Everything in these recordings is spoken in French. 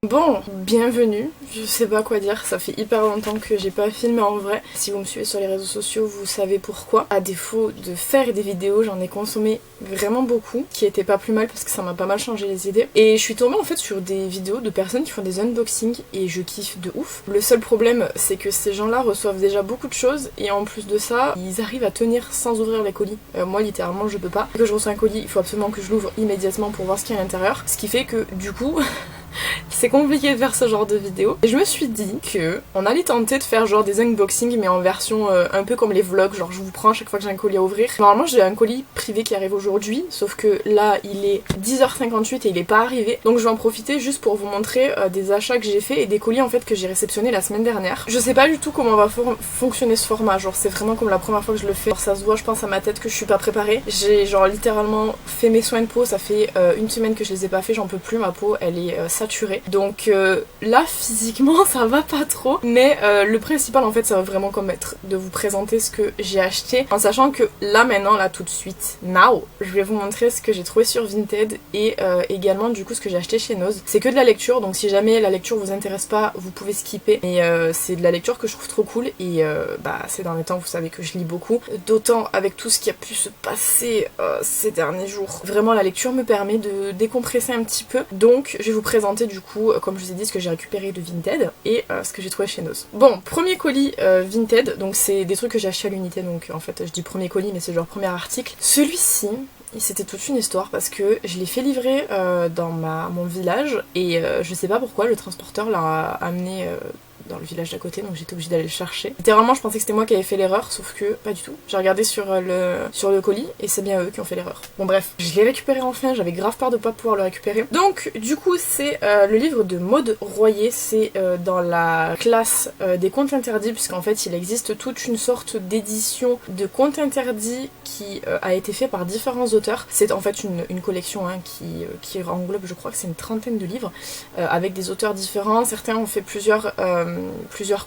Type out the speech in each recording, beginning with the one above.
Bon, bienvenue, je sais pas quoi dire, ça fait hyper longtemps que j'ai pas filmé en vrai. Si vous me suivez sur les réseaux sociaux, vous savez pourquoi. À défaut de faire des vidéos, j'en ai consommé vraiment beaucoup, qui étaient pas plus mal parce que ça m'a pas mal changé les idées. Et je suis tombée en fait sur des vidéos de personnes qui font des unboxings et je kiffe de ouf. Le seul problème, c'est que ces gens-là reçoivent déjà beaucoup de choses et en plus de ça, ils arrivent à tenir sans ouvrir les colis. Moi littéralement je peux pas. Dès que je reçois un colis, il faut absolument que je l'ouvre immédiatement pour voir ce qu'il y a à l'intérieur. Ce qui fait que du coup... c'est compliqué de faire ce genre de vidéo. Et je me suis dit que on allait tenter de faire genre des unboxings mais en version un peu comme les vlogs, genre je vous prends à chaque fois que j'ai un colis à ouvrir. Normalement j'ai un colis privé qui arrive aujourd'hui, sauf que là il est 10h58 et il est pas arrivé. Donc je vais en profiter juste pour vous montrer des achats que j'ai fait et des colis en fait que j'ai réceptionnés la semaine dernière. Je sais pas du tout comment va fonctionner ce format, genre c'est vraiment comme la première fois que je le fais. Genre, ça se voit je pense à ma tête que je suis pas préparée. J'ai genre littéralement fait mes soins de peau, ça fait une semaine que je les ai pas fait, j'en peux plus, ma peau elle est saturée. Donc là physiquement ça va pas trop, mais le principal en fait ça va vraiment comme être de vous présenter ce que j'ai acheté, en sachant que là maintenant, là tout de suite, now, je vais vous montrer ce que j'ai trouvé sur Vinted et également du coup ce que j'ai acheté chez Noz. C'est que de la lecture, donc si jamais la lecture vous intéresse pas, vous pouvez skipper, mais c'est de la lecture que je trouve trop cool et bah ces derniers temps vous savez que je lis beaucoup, d'autant avec tout ce qui a pu se passer ces derniers jours. Vraiment la lecture me permet de décompresser un petit peu, donc je vais vous présenter du coup, comme je vous ai dit, ce que j'ai récupéré de Vinted et ce que j'ai trouvé chez Noz. Bon, premier colis Vinted, donc c'est des trucs que j'ai acheté à l'unité, donc en fait je dis premier colis mais c'est genre premier article. Celui-ci, c'était toute une histoire parce que je l'ai fait livrer dans mon village et je sais pas pourquoi le transporteur l'a amené dans le village d'à côté, donc j'étais obligée d'aller le chercher. Littéralement je pensais que c'était moi qui avais fait l'erreur, sauf que pas du tout. J'ai regardé sur le colis et c'est bien eux qui ont fait l'erreur. Bon bref, je l'ai récupéré enfin, j'avais grave peur de pas pouvoir le récupérer. Donc du coup c'est le livre de Maud Royer, c'est dans la classe des contes interdits, puisqu'en fait il existe toute une sorte d'édition de contes interdits qui a été fait par différents auteurs. C'est en fait une collection hein, qui englobe, je crois que c'est une trentaine de livres, avec des auteurs différents. Certains ont fait plusieurs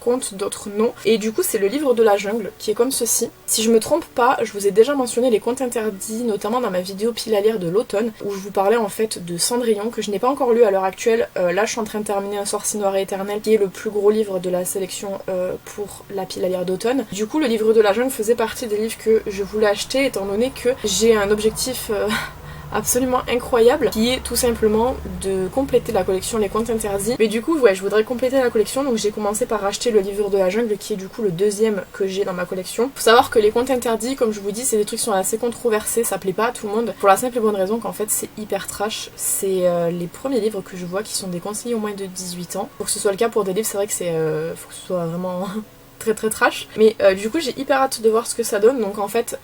contes, d'autres non. Et du coup c'est le livre de la jungle qui est comme ceci. Si je me trompe pas, je vous ai déjà mentionné les contes interdits, notamment dans ma vidéo pile à lire de l'automne, où je vous parlais en fait de Cendrillon, que je n'ai pas encore lu à l'heure actuelle. Là je suis en train de terminer Un sorcier noir et éternel, qui est le plus gros livre de la sélection pour la pile à lire d'automne. Du coup le livre de la jungle faisait partie des livres que je voulais acheter, étant donné que j'ai un objectif absolument incroyable qui est tout simplement de compléter la collection Les Contes Interdits. Mais du coup ouais, je voudrais compléter la collection, donc j'ai commencé par acheter le livre de la jungle qui est du coup le deuxième que j'ai dans ma collection. Faut savoir que Les Contes Interdits, comme je vous dis, c'est des trucs qui sont assez controversés, ça plaît pas à tout le monde pour la simple et bonne raison qu'en fait c'est hyper trash. C'est les premiers livres que je vois qui sont déconseillés au moins de 18 ans. Pour que ce soit le cas pour des livres, c'est vrai que c'est faut que ce soit vraiment très très trash, mais du coup j'ai hyper hâte de voir ce que ça donne. Donc en fait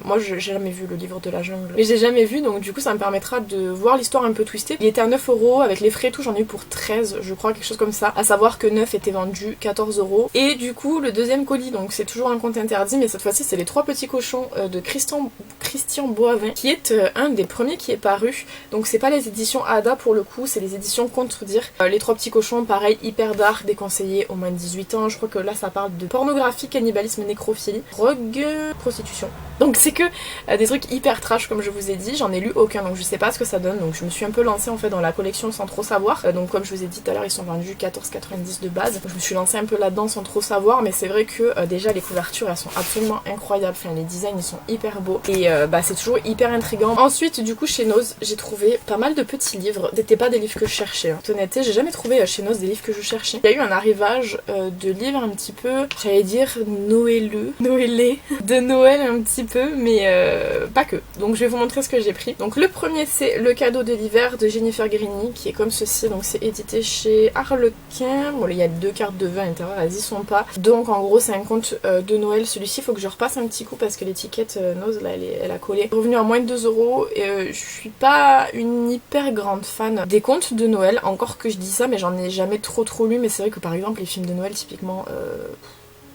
moi j'ai jamais vu le livre de la jungle, mais j'ai jamais vu, donc du coup ça me permettra de voir l'histoire un peu twistée. Il était à 9€ avec les frais et tout, j'en ai eu pour 13 je crois, quelque chose comme ça, à savoir que 9 était vendu 14€. Et du coup le deuxième colis, donc c'est toujours un conte interdit, mais cette fois-ci c'est Les Trois Petits Cochons de Christian Boivin, qui est un des premiers qui est paru. Donc c'est pas les éditions Ada pour le coup, c'est les éditions Contredire. Les Trois Petits Cochons, pareil, hyper dark, déconseillé au moins de 18 ans. Je crois que là ça parle de pornographie, cannibalisme, nécrophilie, drogue, prostitution. Donc c'est que des trucs hyper trash comme je vous ai dit, j'en ai lu aucun donc je sais pas ce que ça donne, donc je me suis un peu lancée en fait dans la collection sans trop savoir. Donc comme je vous ai dit tout à l'heure, ils sont vendus 14,90 de base, je me suis lancée un peu là-dedans sans trop savoir, mais c'est vrai que déjà les couvertures elles sont absolument incroyables, enfin les designs ils sont hyper beaux et bah c'est toujours hyper intriguant. Ensuite du coup chez Noz j'ai trouvé pas mal de petits livres, c'était pas des livres que je cherchais, hein. En honnêteté j'ai jamais trouvé chez Noz des livres que je cherchais. Il y a eu un arrivage de livres un petit peu, j'allais dire noëleux, de Noël un petit peu, mais pas que. Donc je vais vous montrer ce que j'ai pris. Donc le premier c'est Le cadeau de l'hiver de Jennifer Grigny, qui est comme ceci, donc c'est édité chez Harlequin. Bon là il y a 2 cartes de vin à l'intérieur, elles y sont pas. Donc en gros c'est un conte de Noël. Celui-ci faut que je repasse un petit coup parce que l'étiquette Noz là elle a collé. Revenu à moins de 2€ et je suis pas une hyper grande fan des contes de Noël, encore que je dis ça mais j'en ai jamais trop lu, mais c'est vrai que par exemple les films de Noël typiquement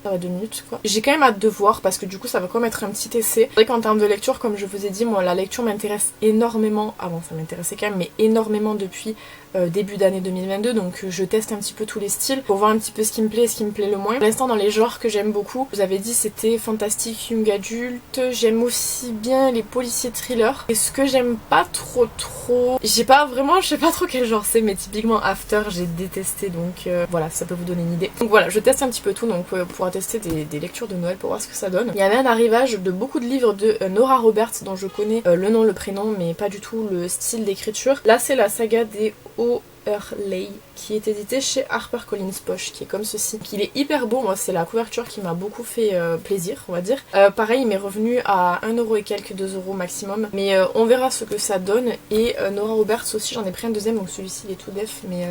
Ça va 2 minutes quoi. J'ai quand même hâte de voir parce que du coup ça va quand même être un petit essai. C'est vrai qu'en termes de lecture, comme je vous ai dit, moi la lecture m'intéresse énormément. Avant ça m'intéressait quand même, mais énormément depuis début d'année 2022. Donc je teste un petit peu tous les styles pour voir un petit peu ce qui me plaît et ce qui me plaît le moins. Pour l'instant dans les genres que j'aime beaucoup, je vous avais dit c'était fantastique, young adulte. J'aime aussi bien les policiers thrillers. Et ce que j'aime pas trop, j'ai pas vraiment, je sais pas trop quel genre c'est, mais typiquement After j'ai détesté, donc voilà, ça peut vous donner une idée. Donc voilà, je teste un petit peu tout, donc on pourra tester des lectures de Noël pour voir ce que ça donne. Il y avait un arrivage de beaucoup de livres de Nora Roberts dont je connais le nom, le prénom, mais pas du tout le style d'écriture. Là c'est la saga des O'Hurley qui est édité chez HarperCollins Poche, qui est comme ceci. Il est hyper beau, moi c'est la couverture qui m'a beaucoup fait plaisir, on va dire. Pareil, il m'est revenu à 1€ et quelques, 2€ maximum, mais on verra ce que ça donne. Et Nora Roberts aussi, j'en ai pris un deuxième, donc celui-ci il est tout def, mais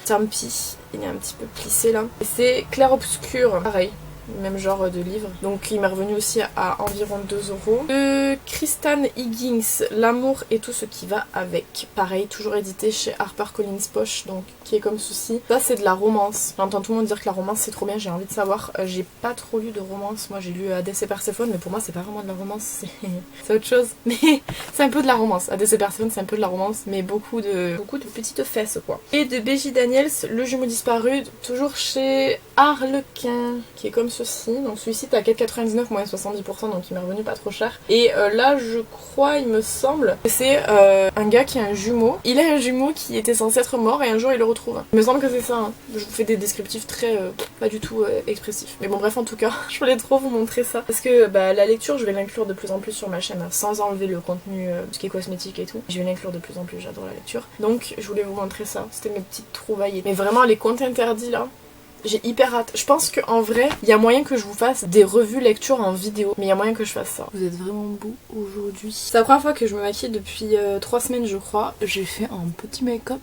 tant pis, il est un petit peu plissé là. Et c'est Clair Obscur, pareil. Même genre de livre, donc il m'est revenu aussi à environ 2€. Kristan Higgins, L'amour et tout ce qui va avec, pareil, toujours édité chez HarperCollins Poche, donc qui est comme ceci. Ça c'est de la romance, j'entends tout le monde dire que la romance c'est trop bien, j'ai envie de savoir. J'ai pas trop lu de romance, moi j'ai lu ADC Perséphone, mais pour moi c'est pas vraiment de la romance, c'est autre chose, mais c'est un peu de la romance. ADC Perséphone c'est un peu de la romance, mais beaucoup de petites fesses quoi. Et de B.J. Daniels, Le jumeau disparu, toujours chez Harlequin, qui est comme ceci. Donc celui-ci t'as 4,99 moins 70%, donc il m'est revenu pas trop cher. Et là je crois, il me semble que c'est un gars qui a un jumeau. Il a un jumeau qui était censé être mort et un jour il le retrouve. Il me semble que c'est ça, hein. Je vous fais des descriptifs très pas du tout expressifs. Mais bon bref, en tout cas je voulais trop vous montrer ça parce que la lecture je vais l'inclure de plus en plus sur ma chaîne, sans enlever le contenu ce qui est cosmétique et tout. Je vais l'inclure de plus en plus, j'adore la lecture. Donc je voulais vous montrer ça, c'était mes petites trouvailles. Mais vraiment les contes interdits là, j'ai hyper hâte. Je pense qu'en vrai, il y a moyen que je vous fasse des revues lecture en vidéo. Mais il y a moyen que je fasse ça. Vous êtes vraiment beau aujourd'hui. C'est la première fois que je me maquille depuis 3 semaines je crois. J'ai fait un petit make-up.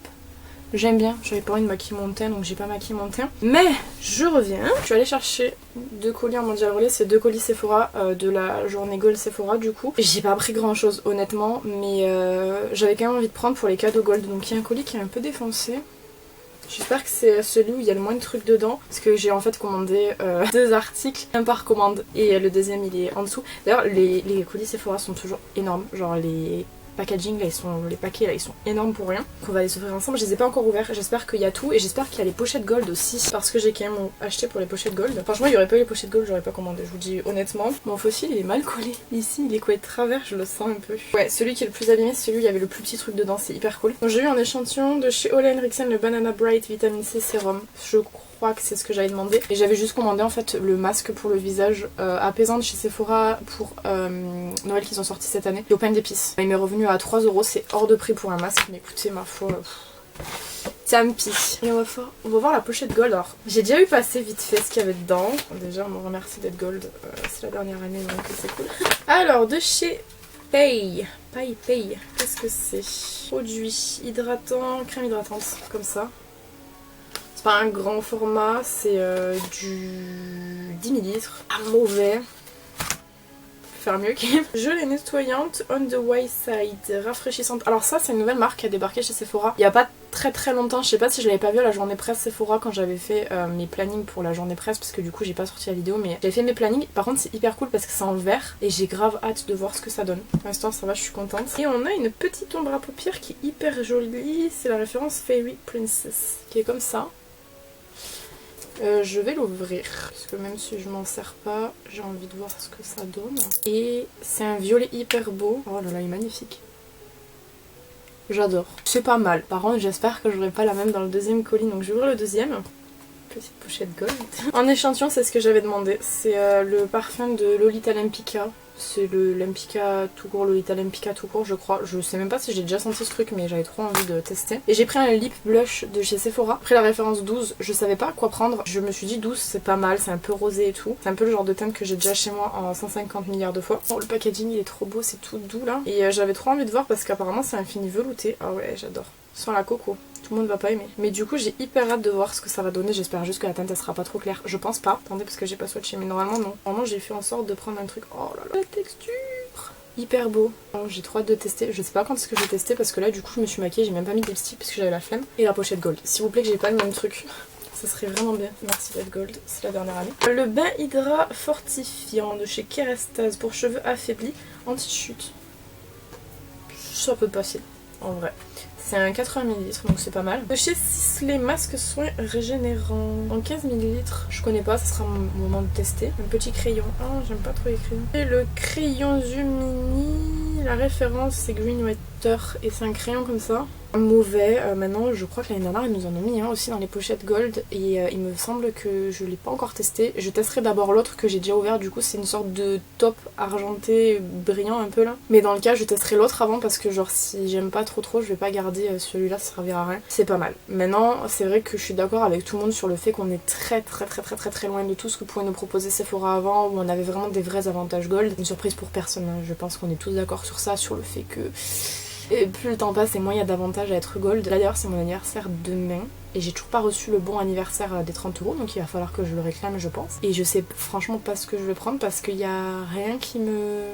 J'aime bien, j'avais pas envie de maquiller mon teint donc j'ai pas maquillé mon teint. Mais je reviens, je suis allée chercher 2 colis en mondial relais, c'est 2 colis Sephora de la journée Gold Sephora du coup. J'ai pas pris grand chose honnêtement, mais j'avais quand même envie de prendre pour les cadeaux Gold. Donc il y a un colis qui est un peu défoncé. J'espère que c'est celui où il y a le moins de trucs dedans, parce que j'ai en fait commandé 2 articles, un par commande et le deuxième il est en dessous. D'ailleurs les colis Sephora sont toujours énormes, genre les packaging là, les paquets là ils sont énormes pour rien. Donc on va les s'offrir ensemble, je les ai pas encore ouverts, j'espère qu'il y a tout et j'espère qu'il y a les pochettes gold aussi, parce que j'ai quand même acheté pour les pochettes gold. Franchement il y aurait pas eu les pochettes gold, j'aurais pas commandé, je vous dis honnêtement. Mon fossile il est mal collé ici, il est collé de travers, je le sens un peu. Ouais, celui qui est le plus abîmé c'est celui où il y avait le plus petit truc dedans, c'est hyper cool. Donc j'ai eu un échantillon de chez Ole Henriksen, le Banana Bright Vitamin C Sérum, je crois que c'est ce que j'avais demandé. Et j'avais juste commandé en fait le masque pour le visage apaisant de chez Sephora pour Noël qu'ils ont sorti cette année. Et au pain d'épices. Il m'est revenu à 3€, c'est hors de prix pour un masque, mais écoutez ma foi. Tant pis. Et on va voir la pochette gold. Alors j'ai déjà eu passer vite fait ce qu'il y avait dedans. Déjà on me remercie d'être gold, c'est la dernière année donc c'est cool. Alors de chez Pay. Qu'est-ce que c'est? Produit hydratant, crème hydratante, comme ça. C'est pas un grand format, c'est du 10 ml. Ah mauvais. Faire mieux quand même. Gelée nettoyante on the white side, rafraîchissante. Alors ça c'est une nouvelle marque qui a débarqué chez Sephora il y a pas très longtemps. Je sais pas si je l'avais pas vu à la journée presse Sephora quand j'avais fait mes plannings pour la journée presse, parce que du coup j'ai pas sorti la vidéo, mais j'avais fait mes plannings. Par contre c'est hyper cool parce que c'est en vert et j'ai grave hâte de voir ce que ça donne. Pour l'instant ça va, je suis contente. Et on a une petite ombre à paupières qui est hyper jolie, c'est la référence Fairy Princess qui est comme ça. Je vais l'ouvrir parce que même si je m'en sers pas, j'ai envie de voir ce que ça donne. Et c'est un violet hyper beau. Oh là là, il est magnifique. J'adore. C'est pas mal. Par contre, j'espère que j'aurai pas la même dans le deuxième colis. Donc je vais ouvrir le deuxième. Petite pochette gold. En échantillon, c'est ce que j'avais demandé. C'est le parfum de Lolita Lempicka. C'est le Lempicka tout court, Lolita Lempicka tout court je crois. Je sais même pas si j'ai déjà senti ce truc, mais j'avais trop envie de tester. Et j'ai pris un lip blush de chez Sephora. Après la référence 12, je savais pas quoi prendre. Je me suis dit 12 c'est pas mal, c'est un peu rosé et tout. C'est un peu le genre de teinte que j'ai déjà chez moi en 150 milliards de fois. Oh le packaging il est trop beau, c'est tout doux là. Et j'avais trop envie de voir parce qu'apparemment c'est un fini velouté. Ah ouais j'adore. Sans la coco. Tout le monde va pas aimer. Mais du coup j'ai hyper hâte de voir ce que ça va donner. J'espère juste que la teinte elle sera pas trop claire. Je pense pas. Attendez parce que j'ai pas swatché. Mais normalement non. Normalement j'ai fait en sorte de prendre un truc. Oh là là la texture. Hyper beau. Alors, j'ai trop hâte de tester. Je sais pas quand est-ce que je vais tester parce que là du coup je me suis maquillée. J'ai même pas mis de lipstick parce que j'avais la flemme. Et la pochette gold. S'il vous plaît que j'ai pas le même truc. Ça serait vraiment bien. Merci Red Gold, c'est la dernière année. Le bain hydra fortifiant de chez Kerastase pour cheveux affaiblis, anti-chute. Ça peut passer, en vrai. C'est un 80 ml, donc c'est pas mal. De chez Sisley, masque soin régénérant. En 15 ml, je connais pas, ça sera mon moment de tester. Un petit crayon. Ah, j'aime pas trop les crayons. Et le crayon Zumini, la référence c'est Green Water et c'est un crayon comme ça. Mauvais, maintenant je crois que l'année dernière ils nous en ont mis aussi dans les pochettes gold et il me semble que je l'ai pas encore testé. Je testerai d'abord l'autre que j'ai déjà ouvert, du coup c'est une sorte de taupe argenté brillant un peu là. Mais dans le cas je testerai l'autre avant parce que genre si j'aime pas trop je vais pas garder celui-là, ça servira à rien. C'est pas mal. Maintenant c'est vrai que je suis d'accord avec tout le monde sur le fait qu'on est très loin de tout ce que pouvait nous proposer Sephora avant où on avait vraiment des vrais avantages gold. Une surprise pour personne, hein. Je pense qu'on est tous d'accord sur ça, sur le fait que et plus le temps passe et moins il y a d'avantages à être gold. Là d'ailleurs c'est mon anniversaire demain et j'ai toujours pas reçu le bon anniversaire des 30 €, donc il va falloir que je le réclame je pense. Et je sais franchement pas ce que je vais prendre parce qu'il y a rien qui me...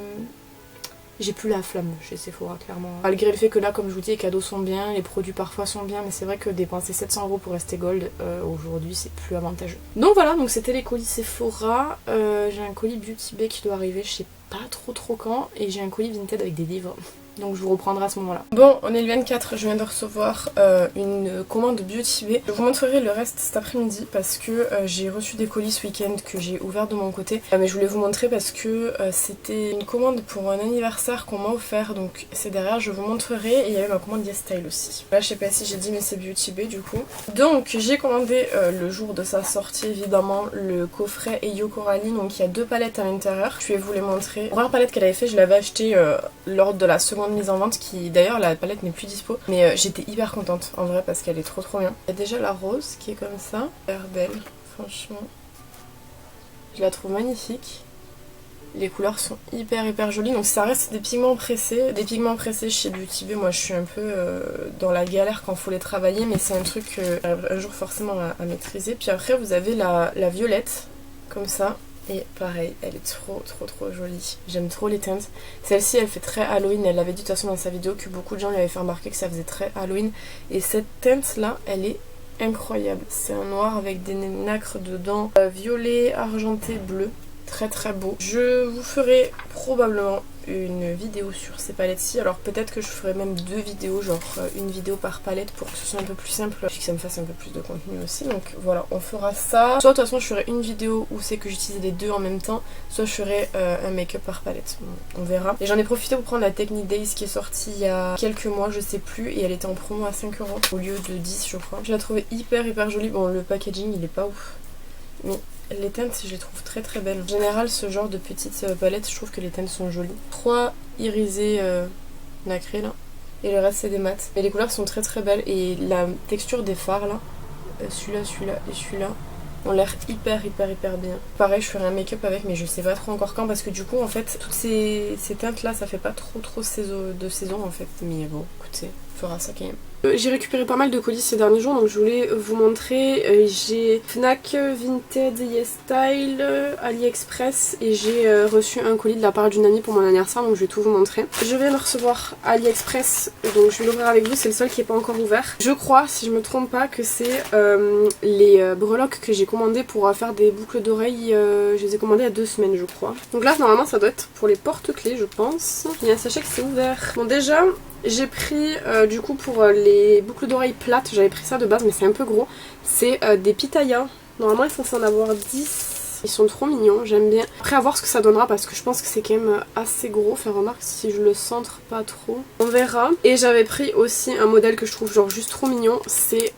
J'ai plus la flamme chez Sephora clairement. Malgré le fait que là comme je vous dis les cadeaux sont bien, les produits parfois sont bien, mais c'est vrai que dépenser 700 € pour rester gold aujourd'hui c'est plus avantageux. Donc voilà, donc c'était les colis Sephora. J'ai un colis Beauty Bay qui doit arriver, je sais pas trop quand, et j'ai un colis Vinted avec des livres. Donc je vous reprendrai à ce moment là. Bon, on est le 24, je viens de recevoir une commande Beauty Bay. Je vous montrerai le reste cet après-midi parce que j'ai reçu des colis ce week-end que j'ai ouvert de mon côté. Mais je voulais vous montrer parce que c'était une commande pour un anniversaire qu'on m'a offert. Donc c'est derrière, je vous montrerai. Et il y avait ma commande YesStyle aussi. Là je sais pas si j'ai dit mais c'est Beauty Bay du coup. Donc j'ai commandé le jour de sa sortie évidemment le coffret Eyo Coralie. Donc il y a 2 palettes à l'intérieur. Je vais vous les montrer. La première palette qu'elle avait fait, je l'avais achetée lors de la seconde mise en vente qui d'ailleurs la palette n'est plus dispo mais j'étais hyper contente en vrai parce qu'elle est trop bien. Il y a déjà la rose qui est comme ça, hyper belle franchement, je la trouve magnifique, les couleurs sont hyper jolies. Donc ça reste des pigments pressés chez Beauty Bay. Moi je suis un peu dans la galère quand il faut les travailler mais c'est un truc un jour forcément à maîtriser. Puis après vous avez la violette comme ça. Et pareil, elle est trop jolie. J'aime trop les teintes. Celle-ci, elle fait très Halloween. Elle l'avait dit de toute façon dans sa vidéo que beaucoup de gens lui avaient fait remarquer que ça faisait très Halloween. Et cette teinte-là, elle est incroyable. C'est un noir avec des nacres dedans. Violet, argenté, bleu. Très beau. Je vous ferai probablement une vidéo sur ces palettes-ci. Alors peut-être que je ferai même 2 vidéos, genre une vidéo par palette pour que ce soit un peu plus simple et que ça me fasse un peu plus de contenu aussi. Donc voilà, on fera ça. Soit de toute façon je ferai une vidéo où c'est que j'utilise les 2 en même temps, soit je ferai un make-up par palette. On verra. Et j'en ai profité pour prendre la Technique Days qui est sortie il y a quelques mois, je sais plus, et elle était en promo à 5 € au lieu de 10 je crois. Je la trouvais hyper jolie. Bon, le packaging il est pas ouf, mais les teintes je les trouve très belles. En général ce genre de petites palettes je trouve que les teintes sont jolies. 3 irisés nacrés là et le reste c'est des mats. Mais les couleurs sont très belles et la texture des fards là, celui-là et celui-là ont l'air hyper bien. Pareil je ferai un make-up avec mais je sais pas trop encore quand parce que du coup en fait toutes ces teintes là ça fait pas trop de saison en fait. Mais bon écoutez, on fera ça quand même. J'ai récupéré pas mal de colis ces derniers jours donc je voulais vous montrer. J'ai Fnac, Vinted, YesStyle, AliExpress et j'ai reçu un colis de la part d'une amie pour mon anniversaire donc je vais tout vous montrer. Je viens de recevoir AliExpress donc je vais l'ouvrir avec vous, c'est le seul qui n'est pas encore ouvert. Je crois, si je me trompe pas, que c'est les breloques que j'ai commandées pour faire des boucles d'oreilles. Je les ai commandées il y a 2 semaines je crois. Donc là normalement ça doit être pour les porte-clés je pense. Il y a un sachet que c'est ouvert. Bon déjà... J'ai pris du coup pour les boucles d'oreilles plates, j'avais pris ça de base mais c'est un peu gros. C'est des pitayas, normalement il faut en avoir 10. Ils sont trop mignons, j'aime bien. Après à voir ce que ça donnera parce que je pense que c'est quand même assez gros. Faire remarque si je le centre pas trop. On verra. Et j'avais pris aussi un modèle que je trouve genre juste trop mignon. C'est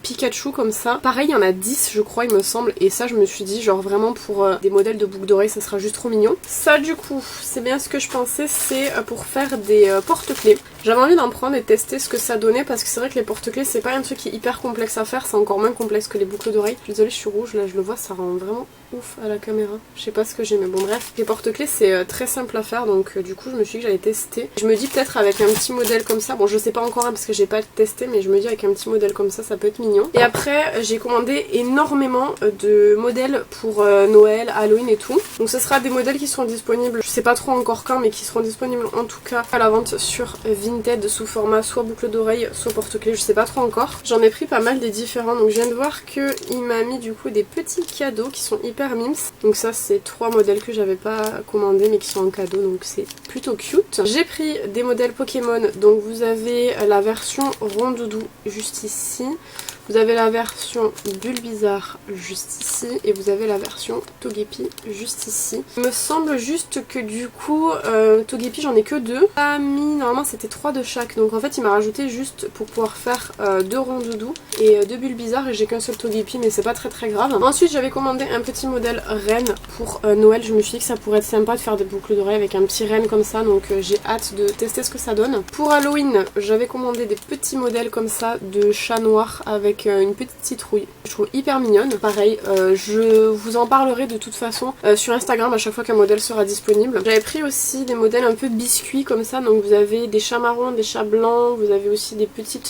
Pikachu comme ça. Pareil il y en a 10 je crois il me semble. Et ça je me suis dit genre vraiment pour des modèles de boucles d'oreilles ça sera juste trop mignon. Ça du coup c'est bien ce que je pensais. C'est pour faire des porte-clés. J'avais envie d'en prendre et de tester ce que ça donnait parce que c'est vrai que les porte-clés c'est pas un truc qui est hyper complexe à faire. C'est encore moins complexe que les boucles d'oreilles. Je suis désolée je suis rouge là je le vois ça rend vraiment ouf. ouf à la caméra. Je sais pas ce que j'ai mais bon bref. Les porte-clés c'est très simple à faire donc du coup je me suis dit que j'allais tester. Je me dis peut-être avec un petit modèle comme ça, bon je sais pas encore hein, parce que j'ai pas testé mais je me dis avec un petit modèle comme ça peut être mignon. Et après j'ai commandé énormément de modèles pour Noël, Halloween et tout. Donc ce sera des modèles qui seront disponibles, je sais pas trop encore quand mais qui seront disponibles en tout cas à la vente sur Vinted sous format soit boucle d'oreille soit porte-clés, je sais pas trop encore. J'en ai pris pas mal des différents donc je viens de voir qu'il m'a mis du coup des petits cadeaux qui sont hyper mimes. Donc ça c'est 3 modèles que j'avais pas commandé mais qui sont en cadeau donc c'est plutôt cute. J'ai pris des modèles Pokémon, donc vous avez la version Rondoudou juste ici. Vous avez la version Bulbizarre juste ici et vous avez la version Togepi juste ici. Il me semble juste que du coup Togepi j'en ai que 2. Normalement c'était 3 de chaque donc en fait il m'a rajouté juste pour pouvoir faire 2 Rondoudou et 2 Bulbizarre et j'ai qu'un seul Togepi mais c'est pas très grave. Ensuite j'avais commandé un petit modèle reine pour Noël, je me suis dit que ça pourrait être sympa de faire des boucles d'oreilles avec un petit reine comme ça donc j'ai hâte de tester ce que ça donne. Pour Halloween j'avais commandé des petits modèles comme ça de chat noir avec une petite citrouille. Je trouve hyper mignonne. Pareil, je vous en parlerai de toute façon sur Instagram à chaque fois qu'un modèle sera disponible. J'avais pris aussi des modèles un peu biscuits comme ça. Donc vous avez des chats marrons, des chats blancs, vous avez aussi des petits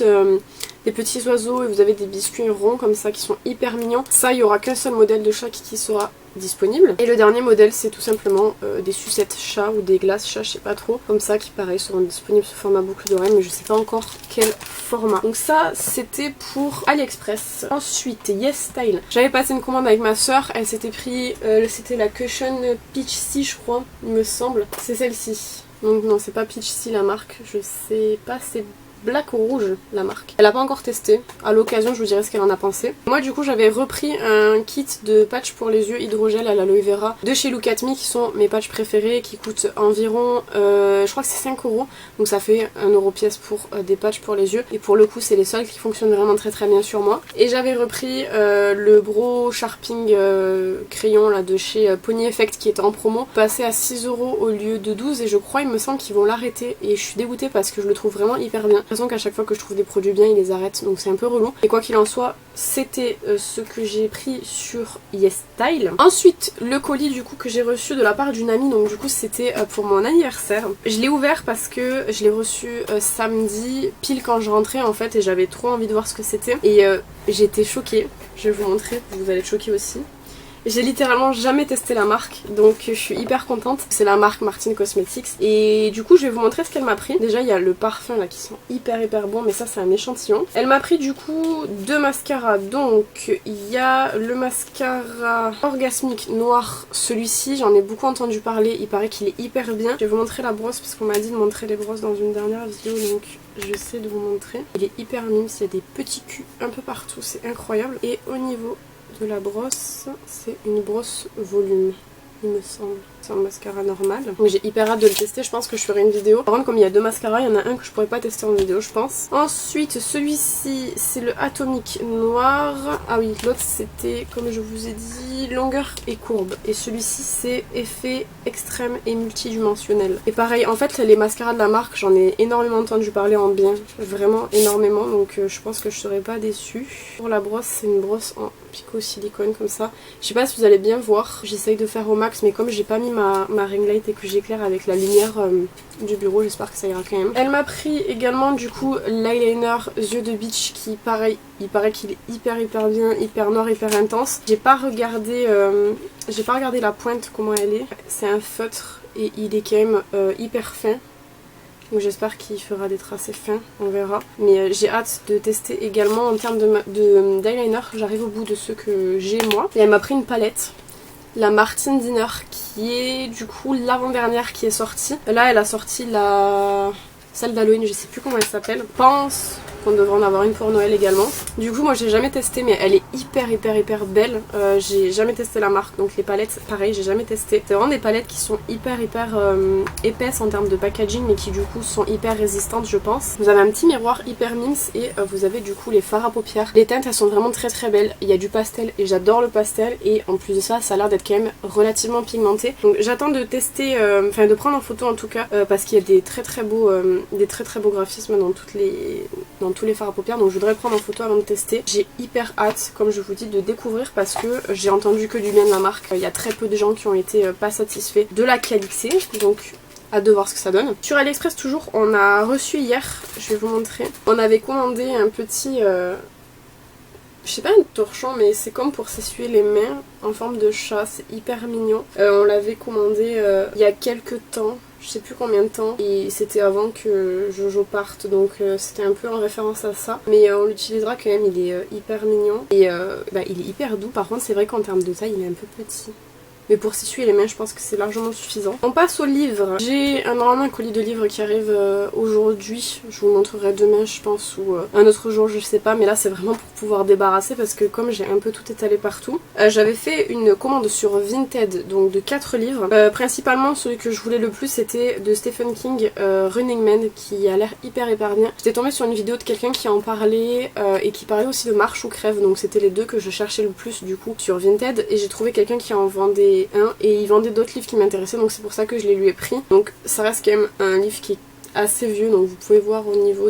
oiseaux et vous avez des biscuits ronds comme ça qui sont hyper mignons. Ça, il n'y aura qu'un seul modèle de chat qui sera disponible. Et le dernier modèle c'est tout simplement des sucettes chat ou des glaces chat, je sais pas trop, comme ça qui pareil seront disponibles sous format boucle d'oreille mais je sais pas encore quel format. Donc ça c'était pour AliExpress. Ensuite Yes Style, j'avais passé une commande avec ma soeur, elle s'était pris c'était la Cushion Peach Sea je crois il me semble, c'est celle-ci. Donc non c'est pas Peach Sea la marque, je sais pas, c'est Black ou rouge la marque. Elle a pas encore testé, à l'occasion je vous dirai ce qu'elle en a pensé. Moi du coup j'avais repris un kit de patch pour les yeux hydrogel à l'aloe vera de chez Look At Me qui sont mes patchs préférés qui coûtent environ je crois que c'est 5 €, donc ça fait 1 € pièce pour des patchs pour les yeux et pour le coup c'est les seuls qui fonctionnent vraiment très bien sur moi. Et j'avais repris le Brow Sharping crayon là de chez Pony Effect qui était en promo, passé à 6 € au lieu de 12 et je crois il me semble qu'ils vont l'arrêter et je suis dégoûtée parce que je le trouve vraiment hyper bien. J'ai l'impression qu'à chaque fois que je trouve des produits bien ils les arrêtent donc c'est un peu relou. Et quoi qu'il en soit c'était ce que j'ai pris sur Yes Style. Ensuite le colis du coup que j'ai reçu de la part d'une amie, donc du coup c'était pour mon anniversaire. Je l'ai ouvert parce que je l'ai reçu samedi pile quand je rentrais en fait et j'avais trop envie de voir ce que c'était et j'ai été choquée. Je vais vous montrer, vous allez être choquée aussi. J'ai littéralement jamais testé la marque donc je suis hyper contente. C'est la marque Martin Cosmetics et du coup je vais vous montrer ce qu'elle m'a pris. Déjà il y a le parfum là qui sent hyper bon mais ça c'est un échantillon. Elle m'a pris du coup 2 mascaras, donc il y a le mascara Orgasmic noir, celui-ci j'en ai beaucoup entendu parler, il paraît qu'il est hyper bien. Je vais vous montrer la brosse parce qu'on m'a dit de montrer les brosses dans une dernière vidéo donc j'essaie de vous montrer. Il est hyper mime, il y a des petits culs un peu partout, c'est incroyable. Et au niveau de la brosse, c'est une brosse volume il me semble. C'est un mascara normal. Donc j'ai hyper hâte de le tester, je pense que je ferai une vidéo. Par contre comme il y a 2 mascaras, il y en a un que je pourrais pas tester en vidéo je pense. Ensuite celui-ci c'est le Atomic noir. Ah oui l'autre c'était comme je vous ai dit longueur et courbe. Et celui-ci c'est effet extrême et multidimensionnel. Et pareil en fait les mascaras de la marque j'en ai énormément entendu parler en bien. Vraiment énormément donc je pense que je serai pas déçue. Pour la brosse c'est une brosse en pico silicone comme ça. Je sais pas si vous allez bien voir, j'essaye de faire au max mais comme j'ai pas mis ma ring light et que j'éclaire avec la lumière du bureau, j'espère que ça ira quand même. Elle m'a pris également du coup l'eyeliner yeux de beach qui pareil, il paraît qu'il est hyper bien, hyper noir, hyper intense. J'ai pas regardé la pointe comment elle est. C'est un feutre et il est quand même hyper fin. Donc j'espère qu'il fera des tracés fins, on verra. Mais j'ai hâte de tester également en termes d'eyeliner. J'arrive au bout de ceux que j'ai moi. Et elle m'a pris une palette, la Martin Dinner, qui est du coup l'avant-dernière qui est sortie. Là elle a sorti celle d'Halloween, je sais plus comment elle s'appelle. Je pense qu'on devrait en avoir une pour Noël également. Du coup moi j'ai jamais testé mais elle est hyper belle. J'ai jamais testé la marque donc les palettes pareil j'ai jamais testé. C'est vraiment des palettes qui sont hyper épaisses en termes de packaging mais qui du coup sont hyper résistantes je pense. Vous avez un petit miroir hyper mimes et vous avez du coup les fards à paupières. Les teintes elles sont vraiment très belles. Il y a du pastel et j'adore le pastel et en plus de ça ça a l'air d'être quand même relativement pigmenté. Donc j'attends de tester, enfin de prendre en photo en tout cas parce qu'il y a des très beaux graphismes dans dans tous les fards à paupières, donc je voudrais le prendre en photo avant de tester. J'ai hyper hâte, comme je vous dis, de découvrir parce que j'ai entendu que du bien de la marque. Il y a très peu de gens qui ont été pas satisfaits de la qualité, donc hâte de voir ce que ça donne. Sur AliExpress toujours, on a reçu hier, je vais vous montrer, on avait commandé un petit... je sais pas un torchon, mais c'est comme pour s'essuyer les mains en forme de chat, c'est hyper mignon. On l'avait commandé il y a quelques temps, je sais plus combien de temps, et c'était avant que Jojo parte, donc c'était un peu en référence à ça. Mais on l'utilisera quand même, il est hyper mignon et il est hyper doux. Par contre c'est vrai qu'en termes de taille il est un peu petit. Mais pour s'essuyer les mains, je pense que c'est largement suffisant. On passe aux livres. J'ai normalement un colis de livres qui arrive aujourd'hui. Je vous montrerai demain, je pense, ou un autre jour, je sais pas. Mais là, c'est vraiment pour pouvoir débarrasser parce que comme j'ai un peu tout étalé partout, j'avais fait une commande sur Vinted, donc de 4 livres. Principalement, celui que je voulais le plus, c'était de Stephen King, Running Man, qui a l'air hyper bien. J'étais tombée sur une vidéo de quelqu'un qui en parlait et qui parlait aussi de Marche ou Crève. Donc c'était les deux que je cherchais le plus du coup sur Vinted. Et j'ai trouvé quelqu'un qui en vendait et il vendait d'autres livres qui m'intéressaient, donc c'est pour ça que je les lui ai pris. Donc ça reste quand même un livre qui est assez vieux, donc vous pouvez voir au niveau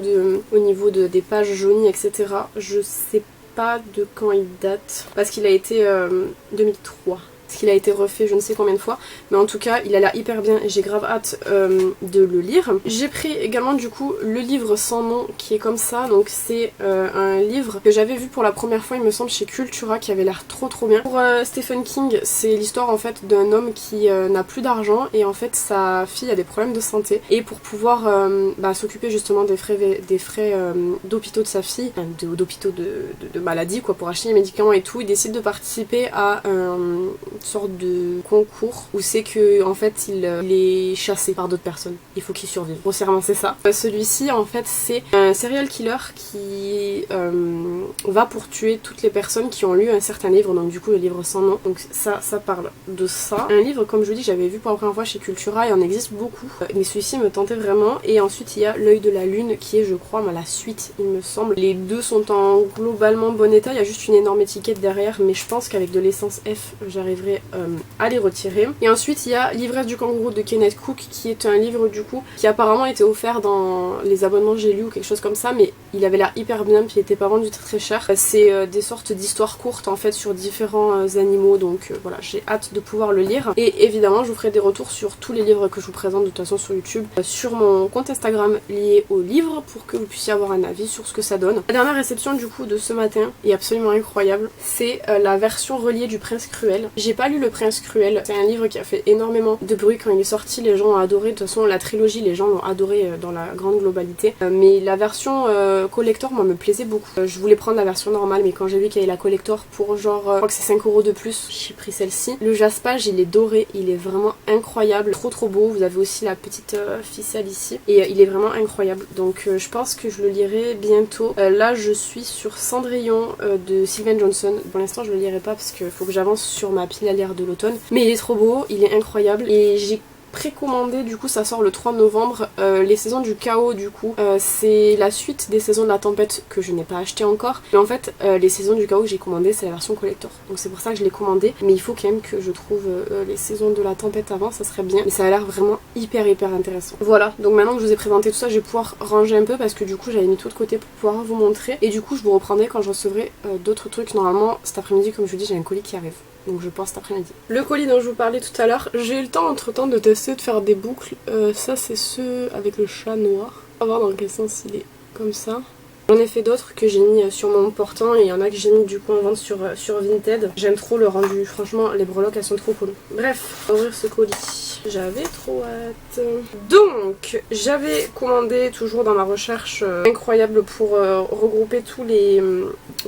des pages jaunies, etc. Je sais pas de quand il date parce qu'il a été 2003. Qu'il a été refait je ne sais combien de fois, mais en tout cas il a l'air hyper bien et j'ai grave hâte de le lire. J'ai pris également du coup le livre sans nom qui est comme ça, donc c'est un livre que j'avais vu pour la première fois il me semble chez Cultura qui avait l'air trop bien. Pour Stephen King, c'est l'histoire en fait d'un homme qui n'a plus d'argent et en fait sa fille a des problèmes de santé et pour pouvoir s'occuper justement des frais d'hôpitaux de sa fille, d'hôpitaux de maladie quoi, pour acheter les médicaments et tout, il décide de participer à sorte de concours où c'est que en fait il est chassé par d'autres personnes, il faut qu'il survive, grossièrement c'est ça. Celui-ci en fait c'est un serial killer qui va pour tuer toutes les personnes qui ont lu un certain livre, donc du coup le livre sans nom, donc ça parle de ça. Un livre comme je vous dis j'avais vu pour la première fois chez Cultura, il en existe beaucoup mais celui-ci me tentait vraiment. Et ensuite il y a L'œil de la lune qui est je crois la suite il me semble. Les deux sont en globalement bon état, il y a juste une énorme étiquette derrière mais je pense qu'avec de l'essence F j'arriverai à les retirer. Et ensuite il y a L'ivresse du kangourou de Kenneth Cook qui est un livre du coup qui apparemment était offert dans les abonnements J'ai lu ou quelque chose comme ça, mais il avait l'air hyper bien puis il était pas vendu très cher. C'est des sortes d'histoires courtes en fait sur différents animaux, donc voilà, j'ai hâte de pouvoir le lire. Et évidemment je vous ferai des retours sur tous les livres que je vous présente de toute façon sur YouTube, sur mon compte Instagram lié au livre pour que vous puissiez avoir un avis sur ce que ça donne. La dernière réception du coup de ce matin est absolument incroyable, c'est la version reliée du Prince Cruel. J'ai pas lu Le Prince Cruel, c'est un livre qui a fait énormément de bruit quand il est sorti, les gens ont adoré, de toute façon la trilogie les gens l'ont adoré dans la grande globalité, mais la version collector moi me plaisait beaucoup. Je voulais prendre la version normale mais quand j'ai vu qu'il y avait la collector pour genre, je crois que c'est 5 € de plus, j'ai pris celle-ci. Le jaspage il est doré, il est vraiment incroyable, trop beau, vous avez aussi la petite ficelle ici et il est vraiment incroyable, donc je pense que je le lirai bientôt. Là je suis sur Cendrillon de Sylvain Johnson, pour l'instant je le lirai pas parce qu'il faut que j'avance sur ma pile à lire de l'automne, mais il est trop beau, il est incroyable et j'ai précommandé, du coup ça sort le 3 novembre, les saisons du chaos du coup, c'est la suite des saisons de la tempête que je n'ai pas acheté encore, mais en fait les saisons du chaos que j'ai commandé c'est la version collector, donc c'est pour ça que je l'ai commandé, mais il faut quand même que je trouve les saisons de la tempête avant, ça serait bien, mais ça a l'air vraiment hyper intéressant. Voilà, donc maintenant que je vous ai présenté tout ça je vais pouvoir ranger un peu parce que du coup j'avais mis tout de côté pour pouvoir vous montrer et du coup je vous reprendrai quand je recevrai d'autres trucs. Normalement cet après-midi comme je vous dis j'ai un colis qui arrive, donc je pense cet après-midi. Le colis dont je vous parlais tout à l'heure, j'ai eu le temps entre temps de tester de faire des boucles, ça c'est ceux avec le chat noir, on va voir dans quel sens il est comme ça. J'en ai fait d'autres que j'ai mis sur mon portant et il y en a que j'ai mis du coup en vente sur Vinted. J'aime trop le rendu, franchement les breloques elles sont trop cool. Bref, on va ouvrir ce colis. J'avais trop hâte. Donc, j'avais commandé toujours dans ma recherche incroyable pour regrouper tous les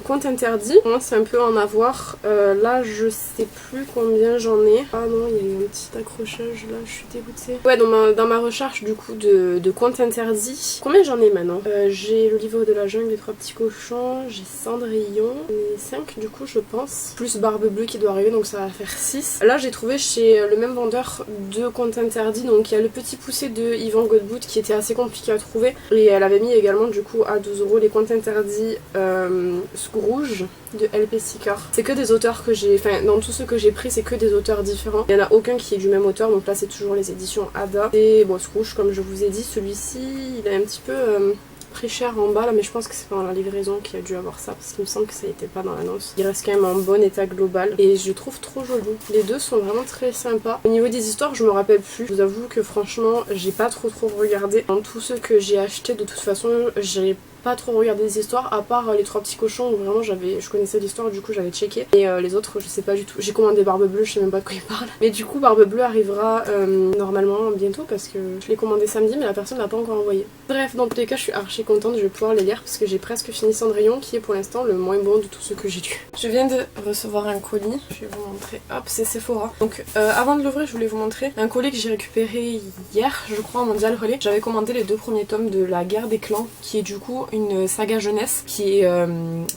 comptes interdits. Moi c'est un peu en avoir. Là je sais plus combien j'en ai. Ah non, il y a eu un petit accrochage là, je suis dégoûtée. Ouais, dans ma recherche du coup de comptes interdits. Combien j'en ai maintenant? J'ai le livre de la jungle, les 3 petits cochons, j'ai Cendrillon, les 5 du coup je pense, plus Barbe Bleue qui doit arriver donc ça va faire 6. Là j'ai trouvé chez le même vendeur 2 comptes interdits, donc il y a le petit poussé de Yvan Godbout qui était assez compliqué à trouver et elle avait mis également du coup à 12 € les comptes interdits Scrooge de LP Seeker. C'est que des auteurs que j'ai, enfin dans tous ceux que j'ai pris c'est que des auteurs différents, il n'y en a aucun qui est du même auteur, donc là c'est toujours les éditions Ada. Et bon Scrooge comme je vous ai dit, celui-ci il est un petit peu pris cher en bas là, mais je pense que c'est pendant la livraison qu'il a dû avoir ça parce qu'il me semble que ça n'était pas dans l'annonce. Il reste quand même en bon état global et je le trouve trop joli. Les deux sont vraiment très sympas. Au niveau des histoires, je me rappelle plus. Je vous avoue que franchement, j'ai pas trop regardé. Dans tous ceux que j'ai achetés, de toute façon, j'ai pas trop regardé les histoires à part les 3 petits cochons où vraiment je connaissais l'histoire, du coup j'avais checké, et les autres je sais pas du tout. J'ai commandé Barbe Bleue, je sais même pas de quoi il parle, mais du coup Barbe Bleue arrivera normalement bientôt parce que je l'ai commandé samedi mais la personne l'a pas encore envoyé. Bref, dans tous les cas je suis archi contente, je vais pouvoir les lire parce que j'ai presque fini Cendrillon qui est pour l'instant le moins bon de tous ceux que j'ai lu. Je viens de recevoir un colis, je vais vous montrer, hop, c'est Sephora. Donc avant de l'ouvrir je voulais vous montrer un colis que j'ai récupéré hier, je crois, en Mondial Relais. J'avais commandé les 2 premiers tomes de La Guerre des Clans qui est du coup une saga jeunesse qui est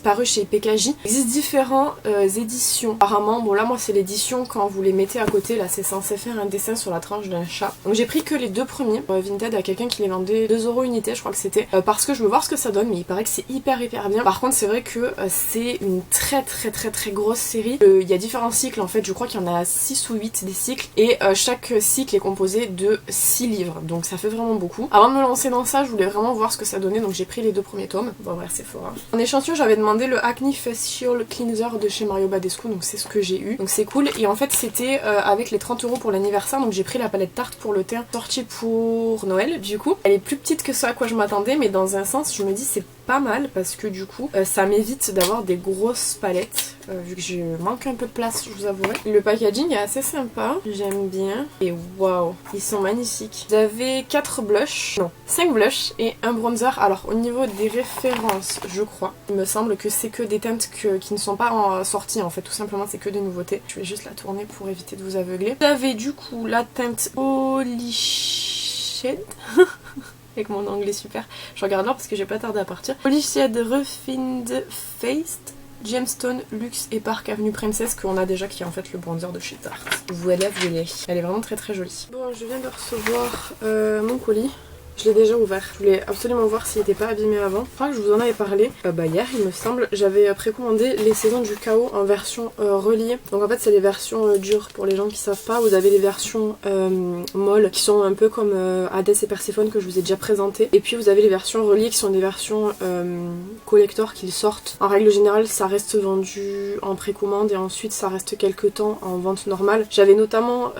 parue chez PKJ. Il existe différentes éditions. Apparemment, bon là moi c'est l'édition quand vous les mettez à côté, là c'est censé faire un dessin sur la tranche d'un chat. Donc j'ai pris que les 2 premiers. Vinted à quelqu'un qui les vendait 2 € unité, je crois que c'était. Parce que je veux voir ce que ça donne, mais il paraît que c'est hyper bien. Par contre c'est vrai que c'est une très grosse série. Il y a différents cycles en fait, je crois qu'il y en a 6 ou 8 des cycles. Et chaque cycle est composé de 6 livres. Donc ça fait vraiment beaucoup. Avant de me lancer dans ça, je voulais vraiment voir ce que ça donnait. Donc j'ai pris les 2 premiers tomes. Bon bref, c'est fort. En échantillon, j'avais demandé le Acne Facial Cleanser de chez Mario Badescu, donc c'est ce que j'ai eu. Donc c'est cool. Et en fait, c'était avec les 30 € pour l'anniversaire. Donc j'ai pris la palette tarte pour le teint sortie pour Noël. Du coup, elle est plus petite que ce à quoi je m'attendais, mais dans un sens, je me dis c'est pas mal parce que du coup, ça m'évite d'avoir des grosses palettes. Vu que je manque un peu de place, je vous avouerai. Le packaging est assez sympa, j'aime bien. Et waouh, ils sont magnifiques. Vous avez 4 blushs, non, 5 blushs et un bronzer. Alors au niveau des références, je crois, il me semble que c'est que des teintes qui ne sont pas sorties en fait, tout simplement c'est que des nouveautés. Je vais juste la tourner pour éviter de vous aveugler. Vous avez du coup la teinte Holy Shade. Avec mon anglais super. Je regarde l'heure parce que j'ai pas tardé à partir. Holy Shade Refined Faced Gemstone Luxe et Park Avenue Princess qu'on a déjà, qui est en fait le bronzer de chez Tarte. Voilà. Elle est vraiment très jolie. Bon, je viens de recevoir mon colis. Je l'ai déjà ouvert. Je voulais absolument voir s'il n'était pas abîmé avant. Je crois que je vous en avais parlé hier, il me semble. J'avais précommandé les Saisons du Chaos en version reliée. Donc en fait, c'est les versions dures pour les gens qui savent pas. Vous avez les versions molles qui sont un peu comme Hadès et Perséphone que je vous ai déjà présenté. Et puis vous avez les versions reliées qui sont des versions collector qu'ils sortent. En règle générale, ça reste vendu en précommande et ensuite ça reste quelques temps en vente normale. J'avais notamment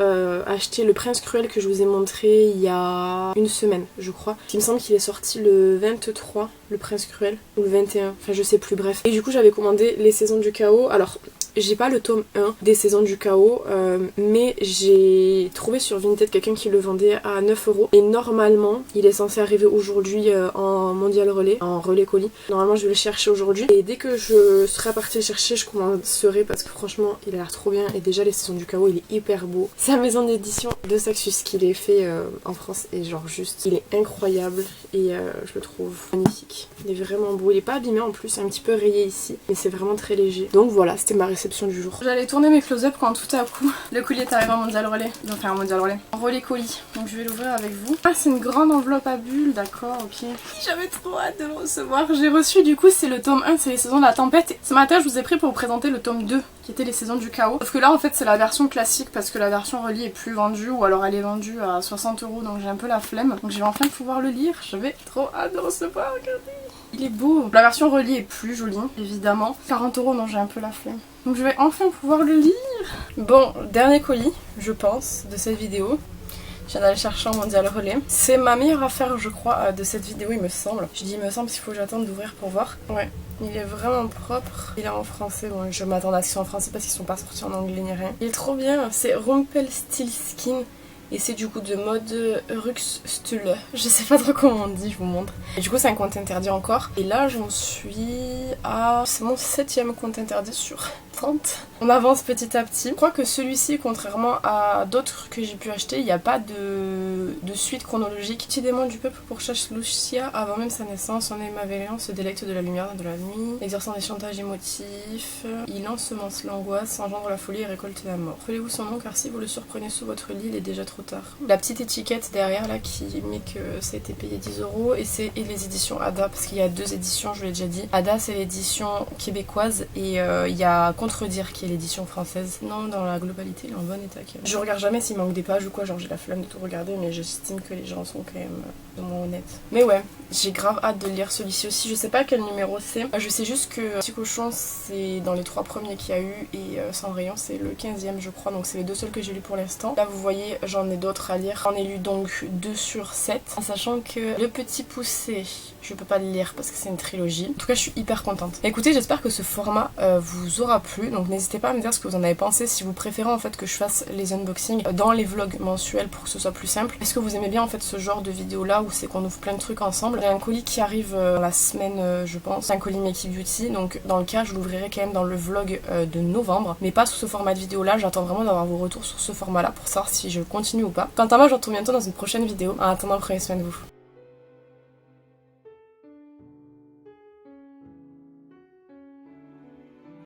acheté le Prince Cruel que je vous ai montré il y a une semaine, je crois. Il me semble qu'il est sorti le 23, le Prince Cruel, ou le 21, enfin je sais plus, bref. Et du coup j'avais commandé les Saisons du Chaos. Alors j'ai pas le tome 1 des Saisons du Chaos, mais j'ai trouvé sur Vinted quelqu'un qui le vendait à 9 €. Et normalement, il est censé arriver aujourd'hui en Mondial Relais, en relais colis. Normalement, je vais le chercher aujourd'hui. Et dès que je serai partie le chercher, je commencerai parce que franchement, il a l'air trop bien. Et déjà, les Saisons du Chaos, il est hyper beau. C'est la maison d'édition de Saxus qui l'est fait en France. Et genre juste, il est incroyable. Et je le trouve magnifique. Il est vraiment beau. Il est pas abîmé en plus, un petit peu rayé ici. Mais c'est vraiment très léger. Donc voilà, c'était ma réception du jour. J'allais tourner mes close-up quand tout à coup le colis est arrivé en Mondial Relais. Enfin en Mondial Relais. En relais colis. Donc je vais l'ouvrir avec vous. Ah, c'est une grande enveloppe à bulles, d'accord, ok. J'avais trop hâte de le recevoir. J'ai reçu du coup, c'est le tome 1, c'est les Saisons de la Tempête. Et ce matin je vous ai pris pour vous présenter le tome 2 qui était les Saisons du Chaos. Sauf que là en fait c'est la version classique parce que la version reliée est plus vendue, ou alors elle est vendue à 60 €, donc j'ai un peu la flemme. Donc je vais enfin pouvoir le lire. J'avais trop hâte de recevoir, regardez. Il est beau. La version reliée est plus jolie, évidemment. 40 €, donc j'ai un peu la flemme. Donc je vais enfin pouvoir le lire. Bon, dernier colis, je pense, de cette vidéo. Je viens d'aller chercher en Mondial Relais. C'est ma meilleure affaire, je crois, de cette vidéo, il me semble. Je dis il me semble parce qu'il faut que j'attende d'ouvrir pour voir. Ouais, il est vraiment propre. Il est en français, bon, je m'attends à ce qu'il soit en français parce qu'ils sont pas sortis en anglais ni rien. Il est trop bien, c'est Rumpelstiltskin. Et c'est du coup de mode Ruxstulle. Je sais pas trop comment on dit, je vous montre. Et du coup c'est un compte interdit encore. Et là j'en suis à... C'est mon 7e compte interdit sur 30. On avance petit à petit. Je crois que celui-ci, contrairement à d'autres que j'ai pu acheter, il n'y a pas de suite chronologique. Petit démon du peuple pourchasse Lucia avant même sa naissance. Son émerveillant se délecte de la lumière de la nuit, exerçant des chantages émotifs. Il ensemence l'angoisse, engendre la folie et récolte la mort. Rappelez-vous son nom car si vous le surprenez sous votre lit, il est déjà trop tard. La petite étiquette derrière là qui met que ça a été payé 10 € et les éditions Ada, parce qu'il y a 2 éditions, je l'ai déjà dit. Ada c'est l'édition québécoise et il y a contredire qui est l'édition française. Non, dans la globalité, il est en bon état. Je regarde jamais s'il manque des pages ou quoi, genre j'ai la flemme de tout regarder, mais j'estime que les gens sont quand même moins honnêtes. Mais ouais, j'ai grave hâte de lire celui-ci aussi. Je sais pas quel numéro c'est. Je sais juste que Petit Cochon, c'est dans les 3 premiers qu'il y a eu, et Sans Rayon, c'est le 15e, je crois. Donc c'est les 2 seuls que j'ai lus pour l'instant. Là, vous voyez, j'en ai d'autres à lire. J'en ai lu donc 2 sur 7. En sachant que Le Petit Poucet, je peux pas le lire parce que c'est une trilogie. En tout cas, je suis hyper contente. Écoutez, j'espère que ce format vous aura plu. Donc n'hésitez pas à me dire ce que vous en avez pensé. Si vous préférez en fait que je fasse les unboxings dans les vlogs mensuels pour que ce soit plus simple. Est-ce que vous aimez bien en fait ce genre de vidéo là où c'est qu'on ouvre plein de trucs ensemble. J'ai un colis qui arrive la semaine, je pense. Un colis Makey Beauty. Donc dans le cas, je l'ouvrirai quand même dans le vlog de novembre. Mais pas sous ce format de vidéo là. J'attends vraiment d'avoir vos retours sur ce format là pour savoir si je continue ou pas. Quant à moi, je vous retrouve bientôt dans une prochaine vidéo. En attendant, prenez soin de vous.